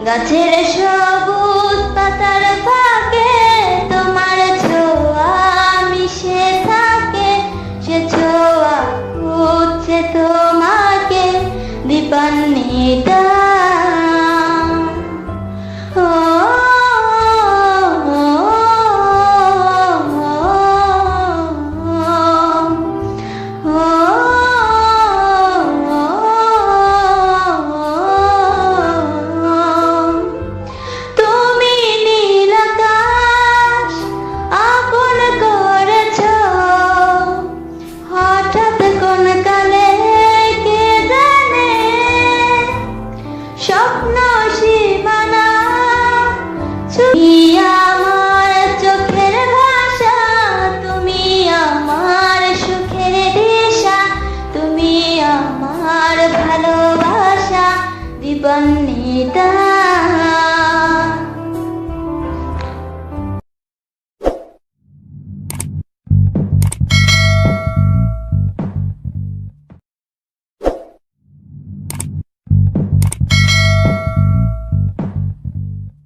গাছের সবুজ পাতার ফাঁকে তোমার ছোঁয়া মিশে থাকে, সে ছোঁয়া খুঁজছে তোমাকে দীপান্বিতা। স্বপ্ন সীমানা তুমি আমার চোখের ভাষা, তুমি আমার সুখের দিশা, তুমি আমার ভালোবাসা দীপান্বিতা।